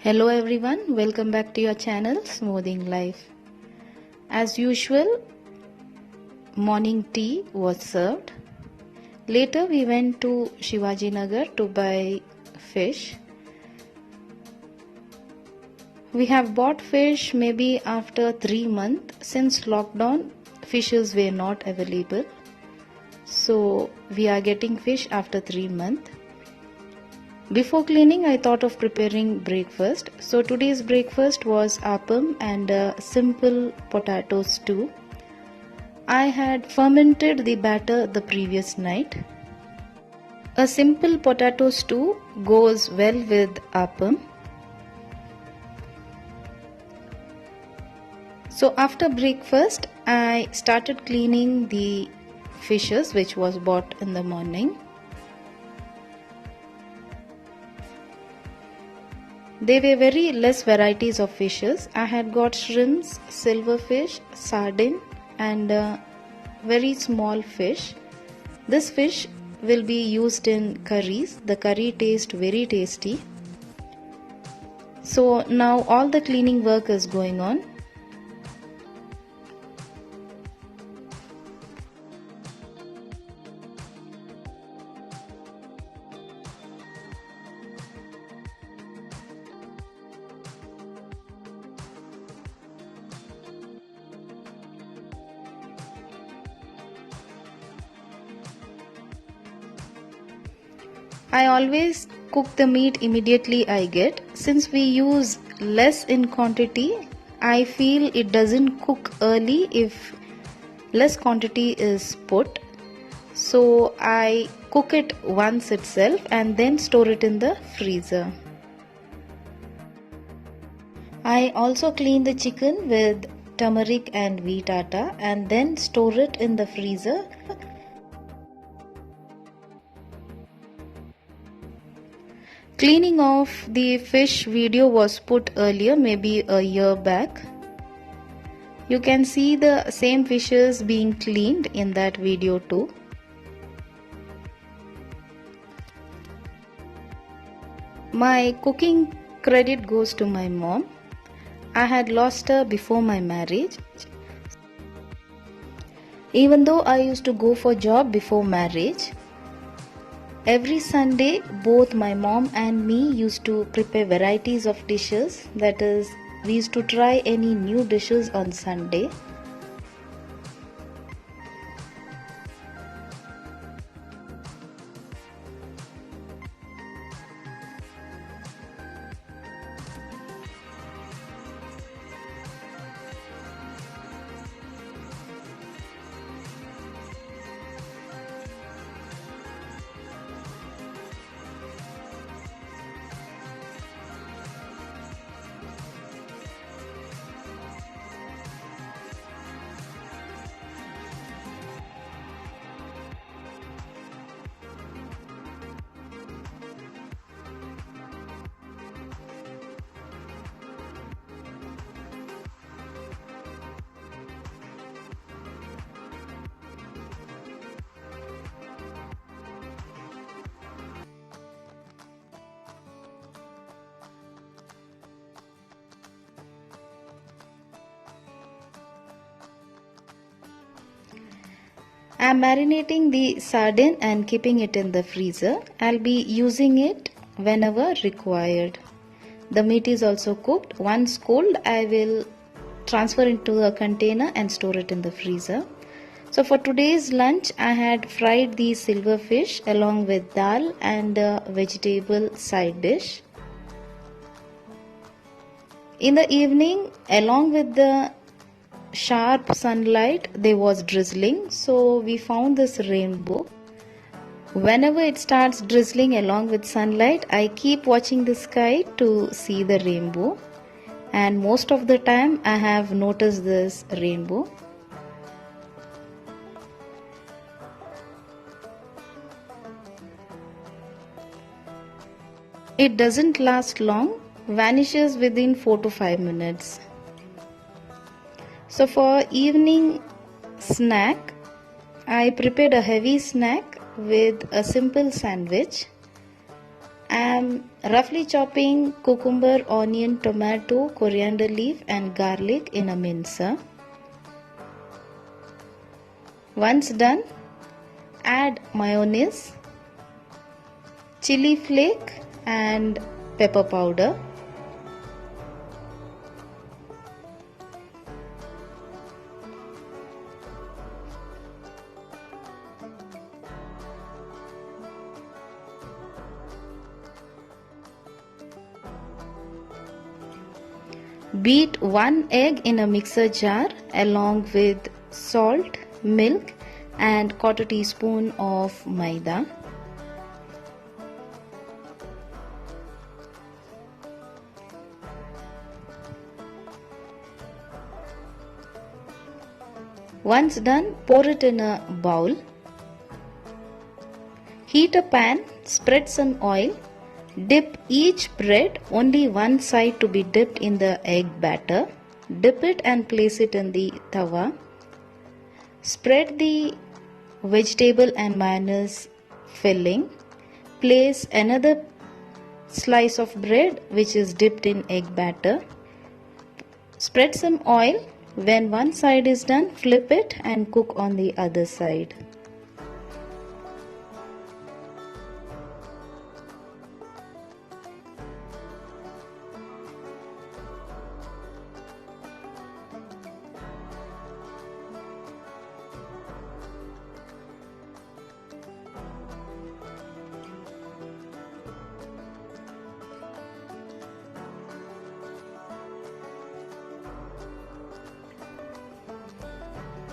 Hello everyone, welcome back to your channel Smoothing Life. As usual, morning tea was served. Later we went to Shivaji Nagar to buy fish. We have bought fish maybe after 3 months. Since lockdown, fishes were not available. So we are getting fish after 3 months. Before cleaning, I thought of preparing breakfast. So today's breakfast was appam and a simple potato stew. I had fermented the batter the previous night. A simple potato stew goes well with appam. So after breakfast, I started cleaning the fishes which was bought in the morning. There were very less varieties of fishes. I had got shrimps, silverfish, sardine and very small fish. This fish will be used in curries. The curry tastes very tasty. So now all the cleaning work is going on. I always cook the meat immediately I get. Since we use less in quantity, I feel it doesn't cook early if less quantity is put. So I cook it once itself and then store it in the freezer. I also clean the chicken with turmeric and wheat atta and then store it in the freezer. Cleaning of the fish video was put earlier, maybe a year back. You can see the same fishes being cleaned in that video too. My cooking credit goes to my mom. I had lost her before my marriage. Even though I used to go for job before marriage, every Sunday, both my mom and me used to prepare varieties of dishes. That is, we used to try any new dishes on Sunday. I am marinating the sardine and keeping it in the freezer. I'll be using it whenever required. The meat is also cooked. Once cold, I will transfer into a container and store it in the freezer. So for today's lunch, I had fried the silverfish along with dal and a vegetable side dish. In the evening, along with the sharp sunlight, there was drizzling, so we found this rainbow. Whenever it starts drizzling along with sunlight, I keep watching the sky to see the rainbow, and most of the time I have noticed this rainbow. It doesn't last long, vanishes within 4 to 5 minutes. So for evening snack, I prepared a heavy snack with a simple sandwich I'm roughly chopping cucumber, onion, tomato, coriander leaf and garlic in a mincer. Once done, add mayonnaise, chili flake and pepper powder. Beat 1 egg in a mixer jar along with salt, milk and 1/4 teaspoon of maida. Once done, pour it in a bowl. Heat a pan, spread some oil. Dip each bread, only one side to be dipped in the egg batter. Dip it and place it in the tawa. Spread the vegetable and mayonnaise filling. Place another slice of bread which is dipped in egg batter. Spread some oil. When one side is done, flip it and cook on the other side.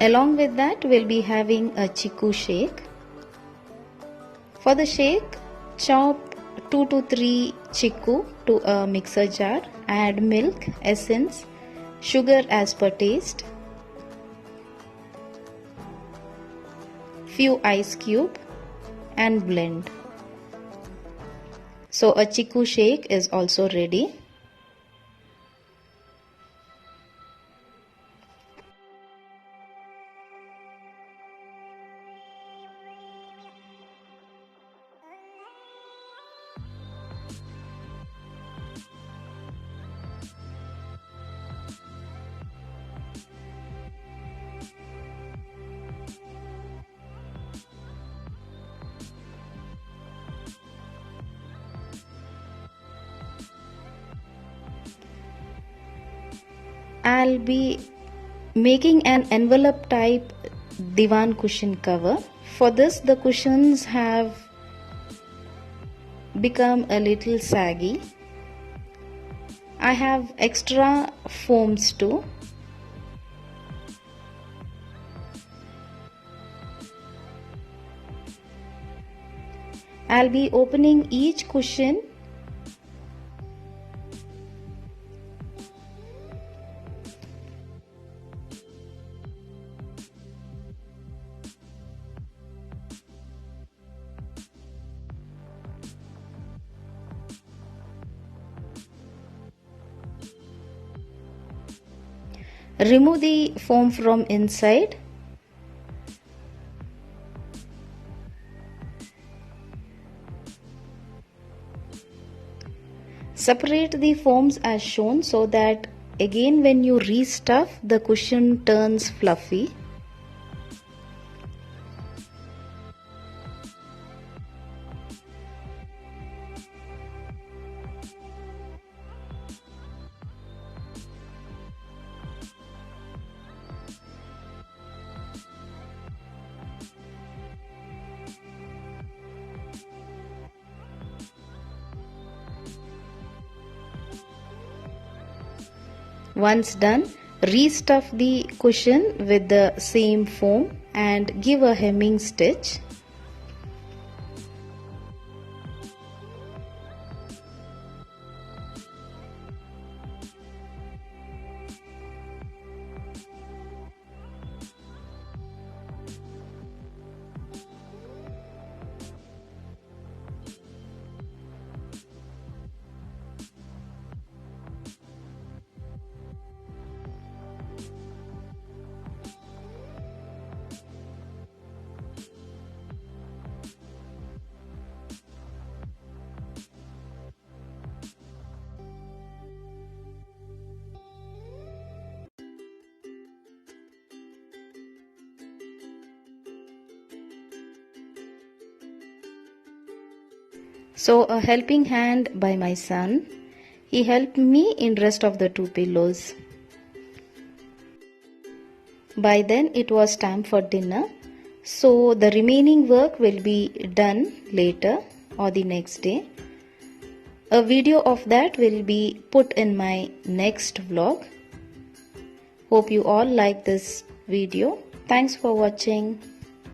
Along with that, we'll be having a chiku shake. For the shake, chop 2 to 3 chiku to a mixer jar. Add milk, essence, sugar as per taste, few ice cube and blend. So a chiku shake is also ready. I'll be making an envelope type divan cushion cover. For this, the cushions have become a little saggy. I have extra foams too. I'll be opening each cushion remove the foam from inside. Separate the foams as shown so that again when you restuff, the cushion turns fluffy. Once done, restuff the cushion with the same foam and give a hemming stitch. So a helping hand by my son. He helped me in rest of the 2 pillows. By then it was time for dinner. So the remaining work will be done later or the next day. A video of that will be put in my next vlog. Hope you all like this video. Thanks for watching.